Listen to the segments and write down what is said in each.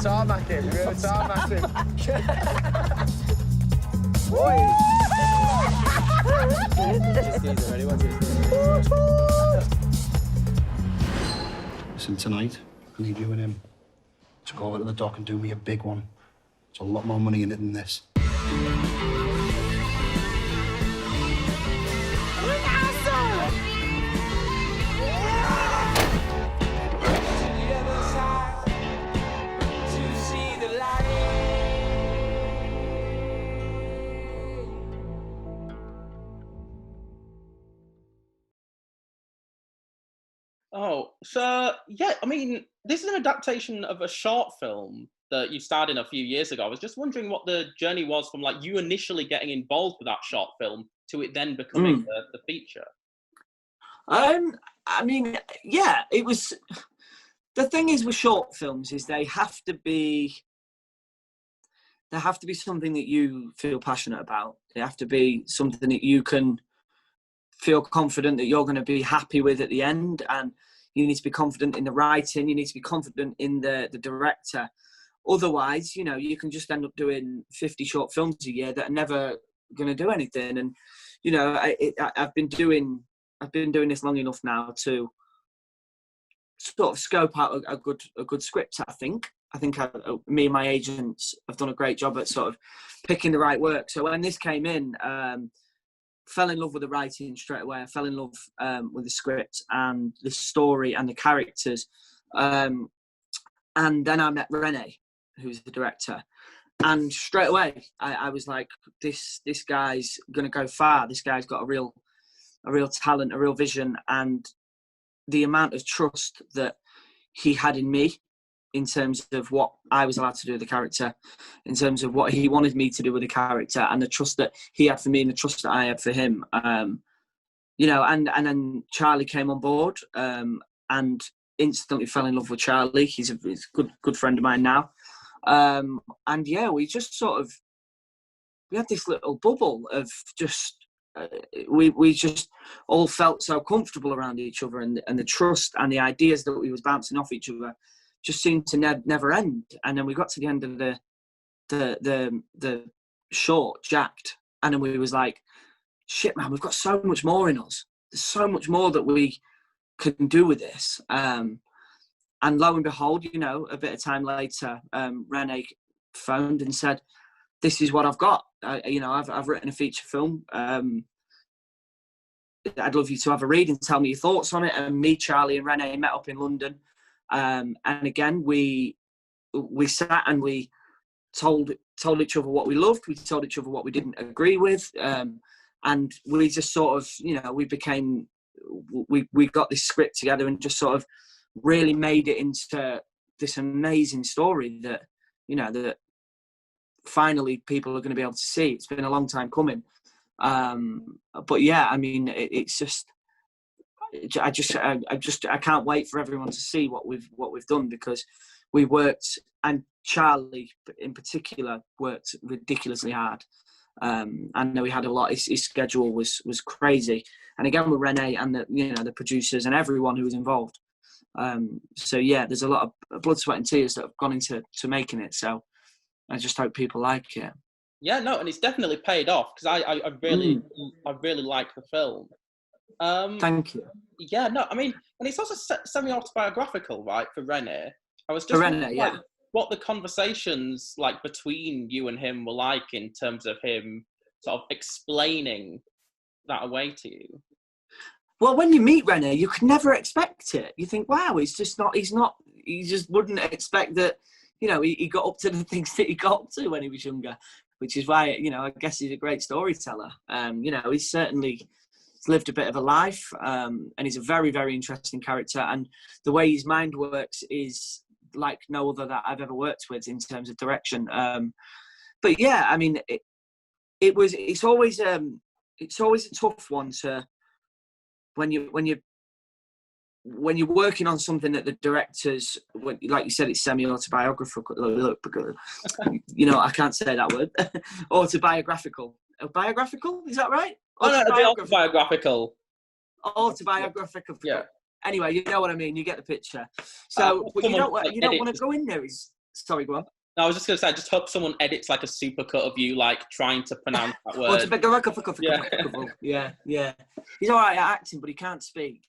tarmac him. You're going to tarmac him. Listen, tonight, I need you and him to go over to the dock and do me a big one. There's a lot more money in it than this. Oh, so yeah, I mean, this is an adaptation of a short film that you starred in a few years ago. I was just wondering what the journey was from like you initially getting involved with that short film to it then becoming the feature. I mean, yeah, it was. The thing is with short films is they have to be something that you feel passionate about. They have to be something that you can feel confident that you're going to be happy with at the end, and you need to be confident in the writing, you need to be confident in the director. Otherwise, you know, you can just end up doing 50 short films a year that are never going to do anything. And you know, I've been doing this long enough now to sort of scope out a good script. I think me and my agents have done a great job at sort of picking the right work. So when this came in, fell in love with the writing straight away. I fell in love with the script and the story and the characters. And then I met Rene, who's the director. And straight away, I was like, this guy's going to go far. This guy's got a real talent, a real vision. And the amount of trust that he had in me in terms of what I was allowed to do with the character, in terms of what he wanted me to do with the character, and the trust that he had for me and the trust that I had for him. You know, and then Charley came on board and instantly fell in love with Charley. He's a good friend of mine now. And yeah, we had this little bubble of just, we just all felt so comfortable around each other, and the trust and the ideas that we was bouncing off each other just seemed to never end. And then we got to the end of the short, Jacked, and then we was like, shit, man, we've got so much more in us. There's so much more that we can do with this. And lo and behold, you know, a bit of time later, Rene phoned and said, "This is what I've got. I've written a feature film. I'd love you to have a read and tell me your thoughts on it." And me, Charley, and Rene met up in London. And again, we sat and we told each other what we loved. We told each other what we didn't agree with. And we just sort of, you know, we got this script together and just sort of really made it into this amazing story that, you know, that finally people are going to be able to see. It's been a long time coming. But yeah, I mean, it's just, I can't wait for everyone to see what we've done, because we worked, and Charley in particular worked ridiculously hard. I know he had a lot. His schedule was crazy, and again with Rene and the producers and everyone who was involved. So yeah, there's a lot of blood, sweat, and tears that have gone into making it. So I just hope people like it. Yeah, no, and it's definitely paid off, because I really like the film. Thank you. Yeah, no, I mean, and it's also semi-autobiographical, right, for Rene. I was just wondering, yeah, what the conversations like between you and him were like in terms of him sort of explaining that away to you. Well, when you meet Rene, you could never expect it. You think, wow, you just wouldn't expect that, you know, he got up to the things that he got up to when he was younger, which is why, you know, I guess he's a great storyteller. You know, he's lived a bit of a life, and he's a very, very interesting character. And the way his mind works is like no other that I've ever worked with in terms of direction. But yeah, I mean, it's always a tough one to, when you're working on something that the directors, like you said, it's semi-autobiographical. You know, I can't say that word. Autobiographical. Biographical? Is that right? Autobiographical. Autobiographical. Yeah. Anyway, you know what I mean. You get the picture. So, but you don't want to go in there. Sorry, go on. No, I was just going to say, I just hope someone edits like a supercut of you like trying to pronounce that Well, word. Yeah. He's all right at acting, but he can't speak.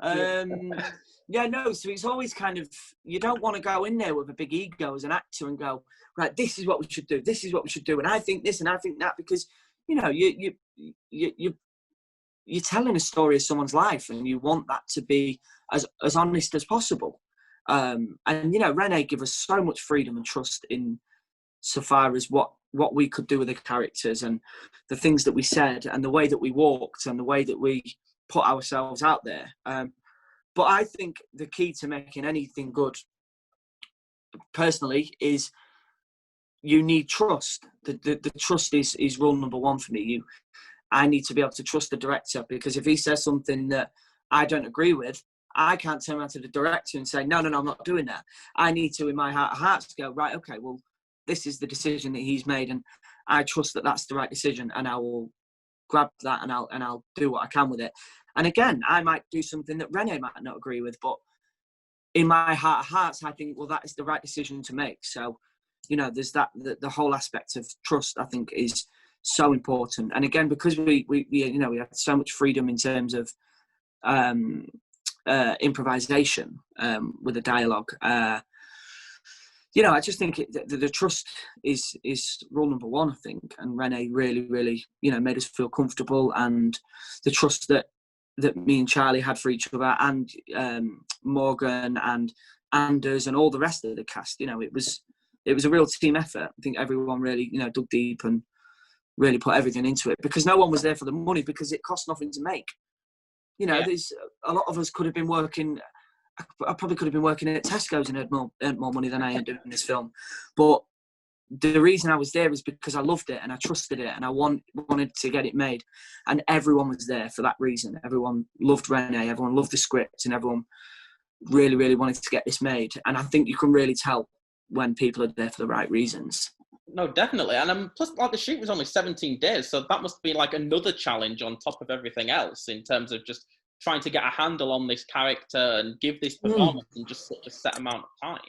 No, so it's always kind of, you don't want to go in there with a big ego as an actor and go, right, this is what we should do, this is what we should do, and I think this and I think that, because, you know, you're telling a story of someone's life and you want that to be as honest as possible. And, you know, Renee gave us so much freedom and trust in so far as what we could do with the characters and the things that we said and the way that we walked and the way that we put ourselves out there. But I think the key to making anything good, personally, is you need trust. The trust is rule number one for me. I need to be able to trust the director, because if he says something that I don't agree with, I can't turn around to the director and say, no, I'm not doing that. I need to, in my heart of hearts, go, right, okay, well, this is the decision that he's made, and I trust that that's the right decision, and I will grab that and I'll do what I can with it. And again, I might do something that Renee might not agree with, but in my heart of hearts, I think, well, that is the right decision to make. So, you know, there's that, the whole aspect of trust, I think, is so important. And again, because we you know, we had so much freedom in terms of improvisation with the dialogue, you know, I just think the trust is rule number one, I think. And Renee really, you know, made us feel comfortable, and the trust that me and Charley had for each other, and Morgan and Anders and all the rest of the cast. You know, it was a real team effort. I think everyone really, you know, dug deep and really put everything into it, because no one was there for the money, because it cost nothing to make. You know, there's a lot of us could have been working. I probably could have been working at Tesco's and earned more money than I earned doing this film. But the reason I was there is because I loved it and I trusted it and I wanted to get it made. And everyone was there for that reason. Everyone loved Renee, everyone loved the script, and everyone really, really wanted to get this made. And I think you can really tell when people are there for the right reasons. No, definitely. And plus, like, the shoot was only 17 days, so that must be like another challenge on top of everything else in terms of just trying to get a handle on this character and give this performance in just such a set amount of time.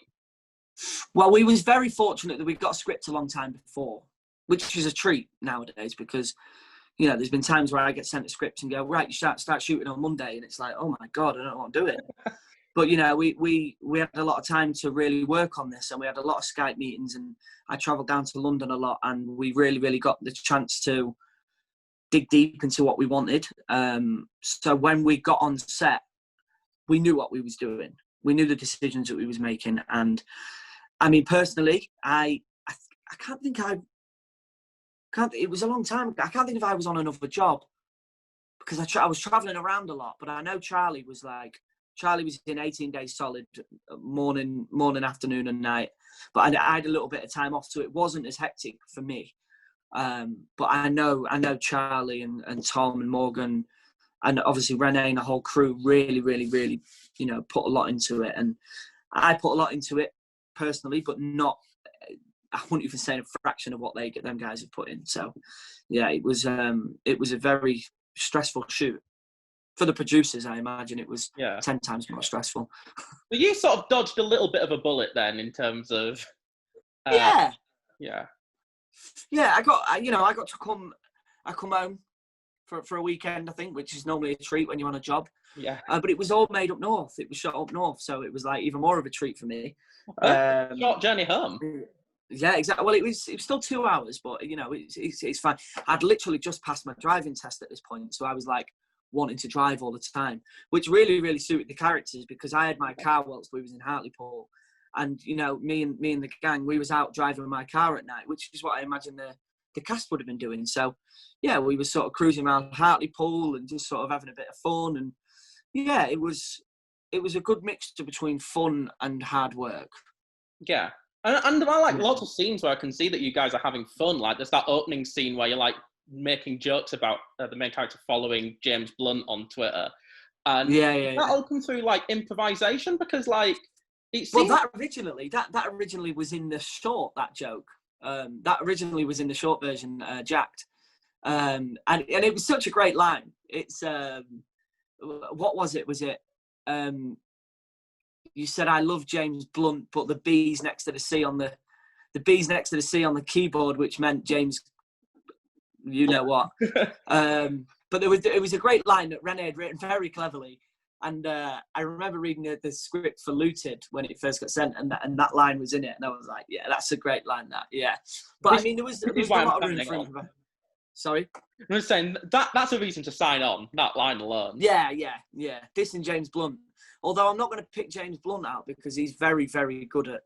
Well, we was very fortunate that we got a script a long time before, which is a treat nowadays, because, you know, there's been times where I get sent a script and go, right, you start shooting on Monday, and it's like, oh my God, I don't know what I'm doing. But, you know, we had a lot of time to really work on this, and we had a lot of Skype meetings, and I travelled down to London a lot, and we really, really got the chance to dig deep into what we wanted. So when we got on set, we knew what we was doing. We knew the decisions that we was making. And I mean, personally, I can't think it was a long time ago. I can't think if I was on another job, because I was traveling around a lot, but I know Charley was in 18 days solid, morning, afternoon and night. But I had a little bit of time off, so it wasn't as hectic for me. But I know Charley and Tom and Morgan and obviously Renee and the whole crew really, really, really, you know, put a lot into it. And I put a lot into it personally, but not, I wouldn't even say a fraction of what them guys have put in. So yeah, it was a very stressful shoot. For the producers, I imagine it was 10 times more stressful. But you sort of dodged a little bit of a bullet then, in terms of Yeah, I got to come home for a weekend, I think, which is normally a treat when you're on a job. Yeah. But it was all made up north. It was shot up north, so it was like even more of a treat for me. Short journey home. Yeah, exactly. Well, it was still 2 hours, but you know, it's fine. I'd literally just passed my driving test at this point, so I was like wanting to drive all the time, which really, really suited the characters, because I had my car whilst we was in Hartlepool, and you know, me and the gang, we was out driving my car at night, which is what I imagine the cast would have been doing. So yeah, we were sort of cruising around Hartlepool and just sort of having a bit of fun, and yeah, it was a good mixture between fun and hard work. Yeah. And there are like lots of scenes where I can see that you guys are having fun. Like there's that opening scene where you're like making jokes about the main character following James Blunt on Twitter. And that all come through like improvisation, because like it seems... Well, that originally was in the short, that joke. That originally was in the short version, Jacked. And it was such a great line. It's what was it? Was it you said I love James Blunt, but the B's next to the C on the keyboard, which meant James, you know what. But it was a great line that René had written very cleverly. And I remember reading the script for Looted when it first got sent, and that line was in it. And I was like, yeah, that's a great line, that, yeah. But I mean, there was a lot of room for improvisation. Sorry? I'm just saying, that's a reason to sign on, that line alone. Yeah. This and James Blunt. Although I'm not going to pick James Blunt out because he's very, very good at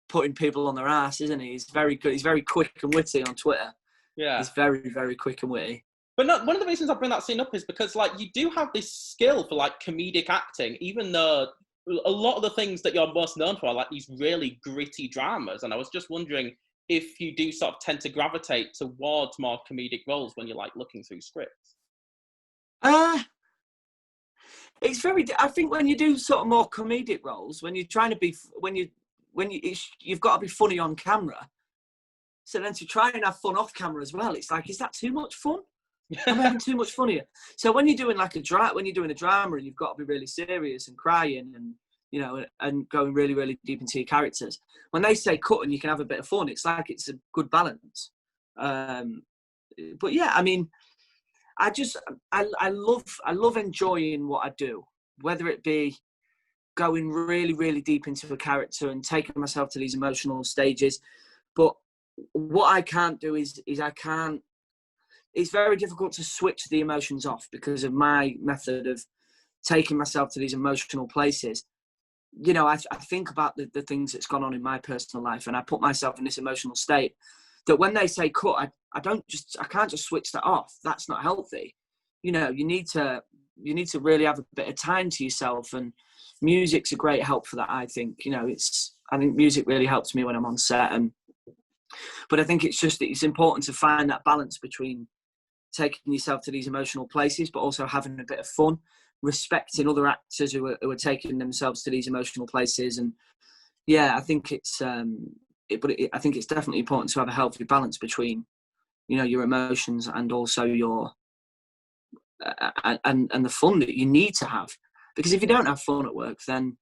putting people on their ass, isn't he? He's very good. He's very quick and witty on Twitter. Yeah. He's very, very quick and witty. But no, one of the reasons I bring that scene up is because, like, you do have this skill for, like, comedic acting, even though a lot of the things that you're most known for are, like, these really gritty dramas. And I was just wondering if you do sort of tend to gravitate towards more comedic roles when you're, like, looking through scripts. It's very. I think when you do sort of more comedic roles, when you're trying to be, you've got to be funny on camera. So then to try and have fun off camera as well, it's like, is that too much fun? I'm having too much fun here. So when you're doing a drama and you've got to be really serious and crying and, you know, and going really, really deep into your characters, when they say cut and you can have a bit of fun, it's like it's a good balance. But yeah, I mean, I love enjoying what I do, whether it be going really, really deep into a character and taking myself to these emotional stages. But what I can't do is it's very difficult to switch the emotions off because of my method of taking myself to these emotional places. You know, I think about the things that's gone on in my personal life, and I put myself in this emotional state that when they say cut, I can't just switch that off. That's not healthy. You know, you need to really have a bit of time to yourself, and music's a great help for that. I think, you know, I think music really helps me when I'm on set, but I think it's important to find that balance between taking yourself to these emotional places, but also having a bit of fun, respecting other actors who are taking themselves to these emotional places. And yeah, I think I think it's definitely important to have a healthy balance between, you know, your emotions and also your and the fun that you need to have. Because if you don't have fun at work, then,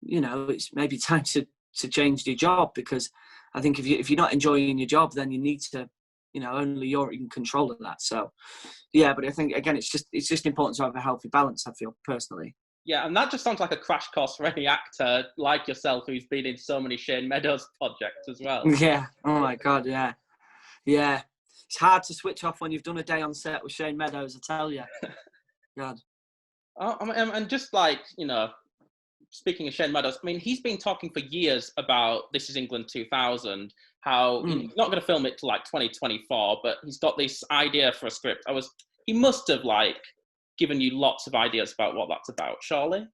you know, it's maybe time to change your job. Because I think if you're not enjoying your job, then you need to, you know, only you're in control of that. So yeah, but I think again, it's just important to have a healthy balance, I feel, personally. Yeah, and that just sounds like a crash course for any actor like yourself who's been in so many Shane Meadows projects as well. Yeah. Oh my God. Yeah. Yeah. It's hard to switch off when you've done a day on set with Shane Meadows, I tell you. God. And just like, you know, speaking of Shane Meadows, I mean, he's been talking for years about This Is England 2000, how he's not going to film it till like 2024, but he's got this idea for a script. He must have like given you lots of ideas about what that's about, Charley?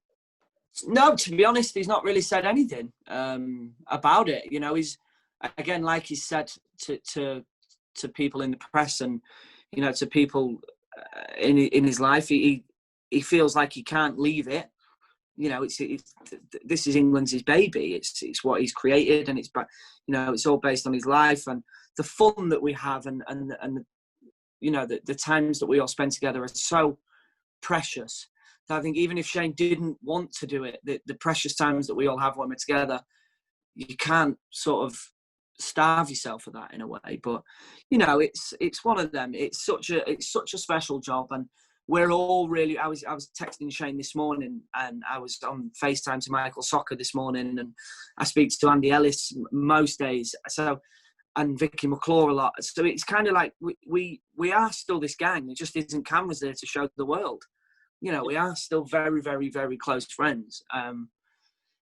No, to be honest, he's not really said anything about it. You know, he's, again, like he said to people in the press and, you know, to people in his life, he feels like he can't leave it. You know, it's This Is England's his baby. It's what he's created, and you know, it's all based on his life and the fun that we have, and you know, the times that we all spend together are so precious. I think even if Shane didn't want to do it, the precious times that we all have when we're together, you can't sort of starve yourself for that in a way. But you know, it's one of them. It's such a special job, and we're all really. I was texting Shane this morning, and I was on FaceTime to Michael Soccer this morning, and I speak to Andy Ellis most days. So, and Vicky McClure a lot. So it's kind of like we are still this gang. There just isn't cameras there to show the world. You know, we are still very, very, very close friends.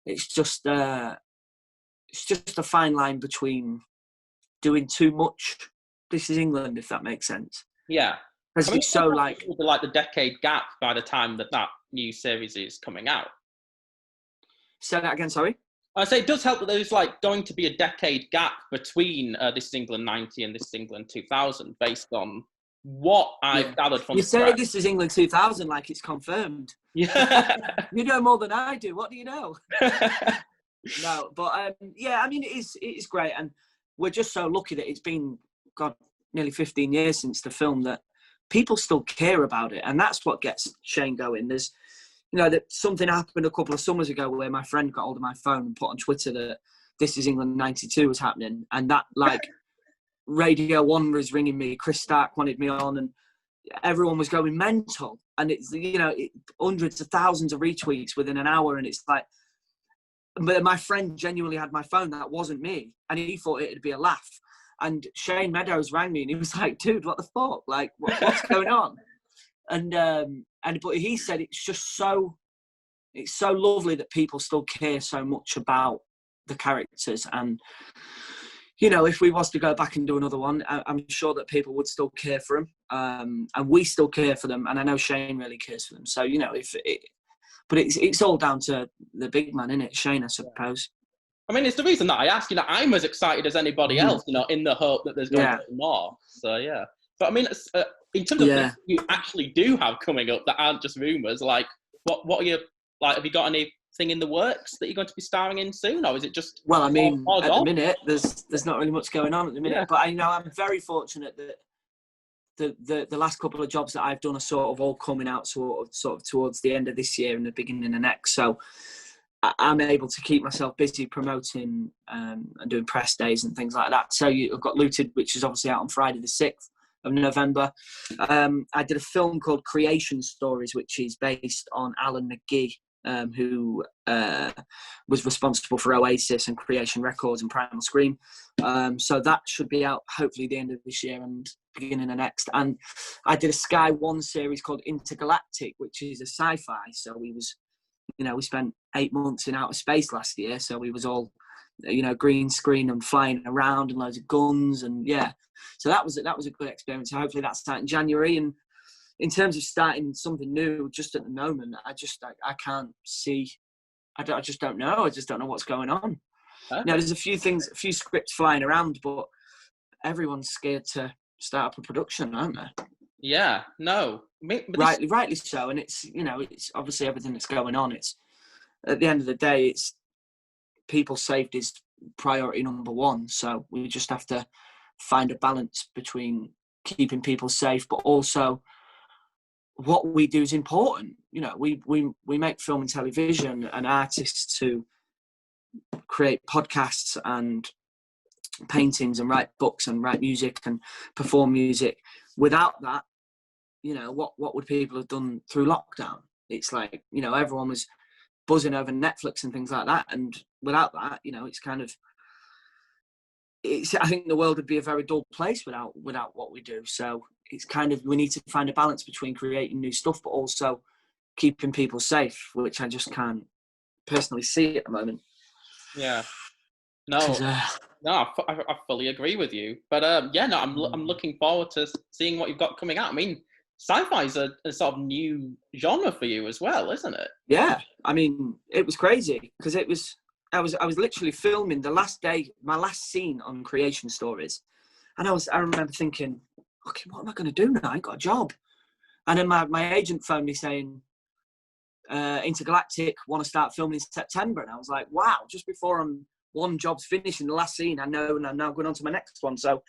It's just a fine line between doing too much This Is England, if that makes sense. Yeah. Because it's so like... It will be like the decade gap by the time that new series is coming out. Say that again, sorry? I say it does help that there's like going to be a decade gap between This Is England 90 and This Is England 2000 based on what I've gathered from you say This Is England 2000 like it's confirmed. Yeah. You know more than I do. What do you know? No, but yeah, I mean, it is great. And we're just so lucky that it's been, God, nearly 15 years since the film that people still care about it. And that's what gets Shane going. you know, that something happened a couple of summers ago where my friend got hold of my phone and put on Twitter that This Is England 92 was happening. And that, like, Radio 1 was ringing me, Chris Stark wanted me on, and everyone was going mental. And it's, you know, hundreds of thousands of retweets within an hour. And it's like, but my friend genuinely had my phone. That wasn't me. And he thought it'd be a laugh. And Shane Meadows rang me and he was like, dude, what the fuck? Like, what's going on? But he said it's so lovely that people still care so much about the characters. And, you know, if we was to go back and do another one, I'm sure that people would still care for them. And we still care for them. And I know Shane really cares for them. So, you know, but it's all down to the big man, isn't it? Shane, I suppose. I mean, it's the reason that I ask. You know, I'm as excited as anybody else, you know, in the hope that there's going to be more. So, yeah. But I mean, in terms of things you actually do have coming up that aren't just rumours, like, what are you, like, have you got anything in the works that you're going to be starring in soon? Or is it just... Well, I mean, at the minute, there's not really much going on at the minute. Yeah. But, I'm very fortunate that the last couple of jobs that I've done are sort of all coming out sort of towards the end of this year and the beginning of next. So I'm able to keep myself busy promoting and doing press days and things like that. So I've got Looted, which is obviously out on Friday the 6th of November. I did a film called Creation Stories, which is based on Alan McGee, who was responsible for Oasis and Creation Records and Primal Scream. So that should be out hopefully the end of this year and beginning of next. And I did a Sky One series called Intergalactic, which is a sci-fi. So we spent 8 months in outer space last year. So we was all, you know, green screen and flying around and loads of guns and so that was a good experience. So hopefully that's starting in January. And in terms of starting something new, just at the moment, I can't see. I just don't know. I just don't know what's going on. Okay. You know, there's a few scripts flying around, but everyone's scared to start up a production, aren't they? Yeah, no. Rightly so. And it's, you know, it's obviously everything that's going on. It's, at the end of the day, it's people's safety is priority number one. So we just have to find a balance between keeping people safe, but also what we do is important. You know, we make film and television, and artists who create podcasts and paintings and write books and write music and perform music. Without that, you know, what would people have done through lockdown? It's like, you know, everyone was buzzing over Netflix and things like that. And without that, you know, I think the world would be a very dull place without what we do. So it's kind of, we need to find a balance between creating new stuff, but also keeping people safe, which I just can't personally see at the moment. Yeah. No, I fully agree with you. But I'm looking forward to seeing what you've got coming out. I mean, sci-fi is a sort of new genre for you as well, isn't it? Yeah, I mean, it was crazy because I was literally filming the last day, my last scene on Creation Stories, and I remember thinking, okay, what am I going to do now? I ain't got a job. And then my agent phoned me saying, Intergalactic want to start filming in September, and I was like, wow, just before one job's finishing the last scene, I know, and I'm now going on to my next one. So,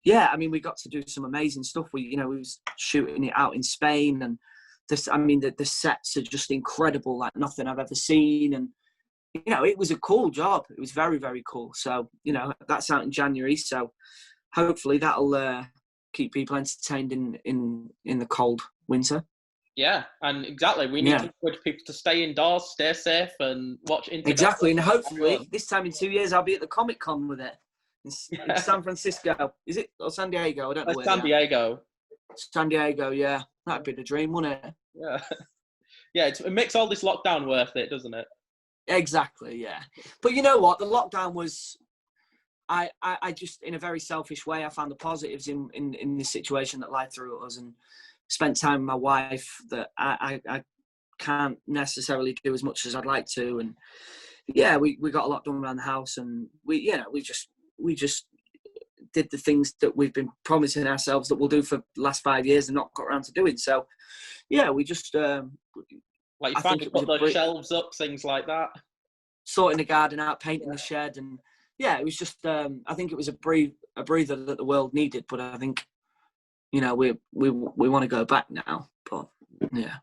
yeah, I mean, we got to do some amazing stuff. We was shooting it out in Spain, and the sets are just incredible, like nothing I've ever seen. And, you know, it was a cool job. It was very, very cool. So, you know, that's out in January. So hopefully that'll keep people entertained in the cold winter. Yeah, and exactly. We need to encourage people to stay indoors, stay safe, and watch Intergalactic. Exactly, and hopefully this time in 2 years I'll be at the Comic Con with it in San Francisco. Is it, or San Diego? I don't know. San Diego. San Diego, yeah. That'd be the dream, wouldn't it? Yeah. Yeah, it makes all this lockdown worth it, doesn't it? Exactly, yeah. But you know what? The lockdown was... I just, in a very selfish way, I found the positives in this situation that life threw at us, and spent time with my wife that I can't necessarily do as much as I'd like to. And yeah, we got a lot done around the house, and we just did the things that we've been promising ourselves that we'll do for the last 5 years and not got around to doing. So yeah, we just like you finally put those shelves up, things like that, sorting the garden out, painting the shed, and yeah, it was just I think it was a breather that the world needed. But I think, you know, we want to go back now, but yeah.